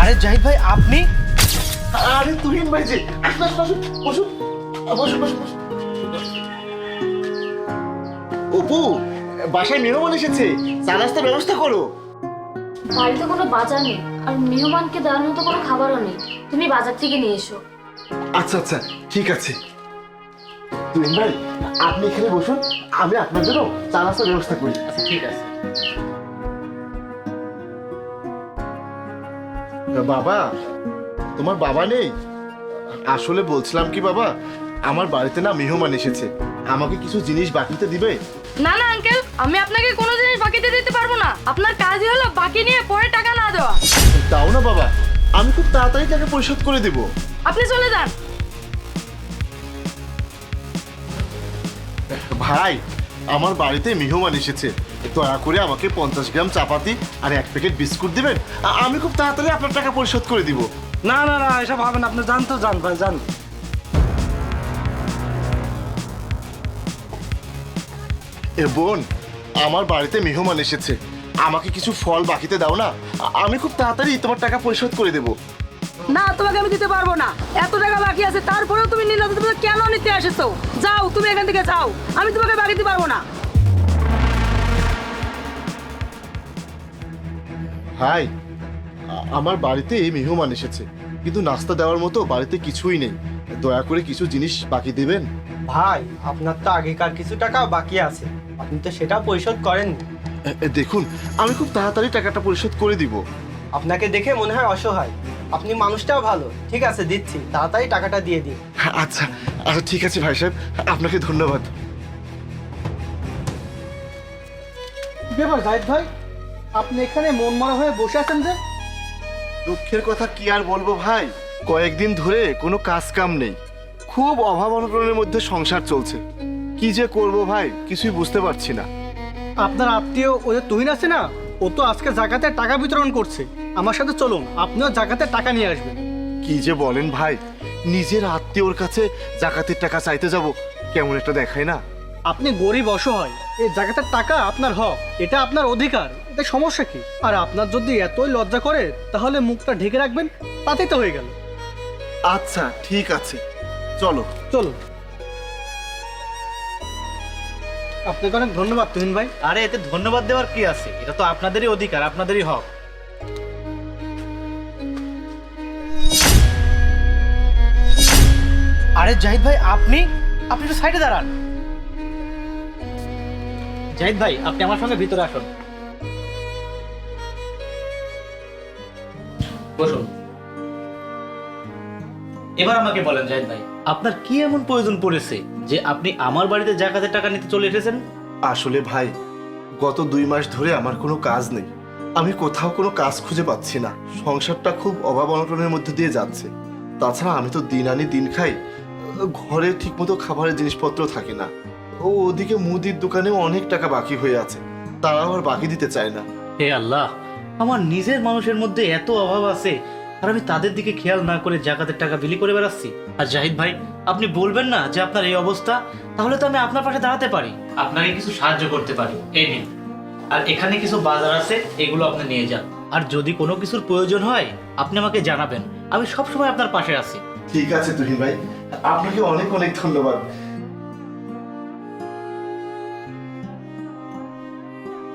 আরে জাহিদ ভাই আপনি? আরে তুহিন ভাই যে, আসুন বসুন বসুন বসুন বসুন বসুন। অপু, বাসায় মেহমান এসেছে, চা নাস্তার ব্যবস্থা করো। বাড়িতে কোনো বাজার নেই, আর মেহমানকে দেওয়ার মতো কোনো খাবারও নেই। তুমি বাজার থেকে নিয়ে এসো। আচ্ছা আচ্ছা ঠিক আছে। তুহিন ভাই আপনি এখানে বসুন, আমি আপনার জন্য চা নাস্তার ব্যবস্থা করি। আচ্ছা ঠিক আছে। বাবা, তোমার বাবা নেই? আসলে বলছিলাম কি বাবা, আমার বাড়িতে না মেহমান এসেছে, আমাকে কিছু জিনিস বাকিতে দিবে? না না আঙ্কেল, আমি আপনাকে কোনো জিনিস বাকিতে দিতে পারবো না। আপনার কাজই হলো বাকি নিয়ে পরে টাকা না দেওয়া। দাও না বাবা, আমি খুব তাড়াতাড়ি টাকা পরিশোধ করে দেব। আপনি চলে যান। ভাই, আমার বাড়িতে মেহমান এসেছে, দয়া করে আমাকে 50 গ্রাম চাপাতি আর 1 প্যাকেট বিস্কুট দিবেন, আমি খুব তাড়াতাড়ি আপনার টাকা পরিশোধ করে দিব। না না না, এসব হবে না, আপনি যান তো, যান ভাই যান। এ বোন, আমার বাড়িতে মেহমান এসেছে, আমাকে কিছু ফল বাকিতে দাও না, আমি খুব তাড়াতাড়ি তোমার টাকা পরিশোধ করে দেব। না, তোমাকে আমি দিতে পারবো না। এত টাকা বাকি আছে, তারপরেও তুমি নিলে তুমি কেন নিতে এসেছো? যাও, তুমি এখান থেকে যাও, আমি তোমাকে বাকি দিতে পারবো না। ভাই, আমার বাড়িতে মেহমান এসেছে, কিন্তু নাস্তা দেওয়ার মতো বাড়িতে কিছুই নেই, দয়া করে কিছু জিনিস বাকি দিবেন। ভাই, আপনার তো আগেকার কিছু টাকা বাকি আছে, আপনি তো সেটা পরিশোধ করেননি। দেখুন, আমি খুব তাড়াতাড়ি টাকাটা পরিশোধ করে দিব। আপনাকে দেখে মনে হয় অসহায়, আপনি মানুষটাও ভালো। ঠিক আছে, দিচ্ছি, তাড়াতাড়ি টাকাটা দিয়ে দিন। আচ্ছা আচ্ছা ঠিক আছে ভাই সাহেব, আপনাকে ধন্যবাদ। ব্যাপার জাহিদ ভাই, আপনি এখানে মন মারা হয়ে বসে আছেন যে? দুঃখের কথা কি আর বলবো ভাই, কয়েকদিন ধরে কোনো কাজ কাম নেই, খুব অভাব অনটনের মধ্যে সংসার চলছে, কি যে করব ভাই কিছুই বুঝতে পারছি না। আপনার আত্মীয় ওই যে তুহিন আছে না, ও তো আজকে জাকাতে টাকা বিতরণ করছে। আমার সাথে চলুন, আপনিও জাকাতে টাকা নিয়ে আসবেন। কি যে বলেন ভাই, নিজের আত্মীয়র কাছে জাকাতের টাকা চাইতে যাব, কেমন একটা দেখায় না। আপনি গরিব অসহায়, এই জাকাতের টাকা আপনার হক, এটা আপনার অধিকার, এটা সমস্যা কি? আর আপনার যদি এতই লজ্জা করে তাহলে মুখটা ঢেকে রাখবেন, তাতেই তো হয়ে গেল। আচ্ছা ঠিক আছে, চলো। চলুন। আপনাকে অনেক ধন্যবাদ তুহিন ভাই। আরে এতে ধন্যবাদ দেওয়ার কি আছে, এটা তো আপনাদেরই অধিকার, আপনাদেরই হক। আরে জাহিদ ভাই আপনি? আপনি তো সাইডে দাঁড়ান। জাহিদ ভাই আপনি আমার সঙ্গে ভিতরে আসুন। বসুন। এবার আমাকে বলেন জাহিদ ভাই, আপনার কি এমন প্রয়োজন পড়েছে যে আপনি আমার বাড়িতে জাকাতের টাকা নিতে চলে এসেছেন? আসলে ভাই, গত 2 মাস ধরে আমার কোনো কাজ নেই, আমি কোথাও কোনো কাজ খুঁজে পাচ্ছি না, সংসারটা খুব অভাব অনটনের মধ্যে দিয়ে যাচ্ছে। তাছাড়া আমি তো দিন আনি দিন খাই, ঘরে ঠিকমতো খাবারের জিনিসপত্র থাকে না, ওদিকে মুদির দোকানেও অনেক টাকা বাকি হয়ে আছে, তারা আবার বাকি দিতে চায় না। হে আল্লাহ, আমার নিজের মানুষের মধ্যে এত অভাব আছে আর আমি তাদের দিকে খেয়াল না করে জাকাতের টাকা বিলি করে বেড়াচ্ছি। আর জাহিদ ভাই আপনি বলবেন না যে আপনার এই অবস্থা, তাহলে তো আমি আপনার পাশে দাঁড়াতে পারি, আপনাকে কিছু সাহায্য করতে পারি। এই নিন, আর এখানে কিছু বাজার আছে, এগুলো আপনি নিয়ে যান। আর যদি কোনো কিছুর প্রয়োজন হয় আপনি আমাকে জানাবেন, আমি সবসময় আপনার পাশে আছি। ঠিক আছে তুহিন ভাই, আপনাকে অনেক অনেক ধন্যবাদ।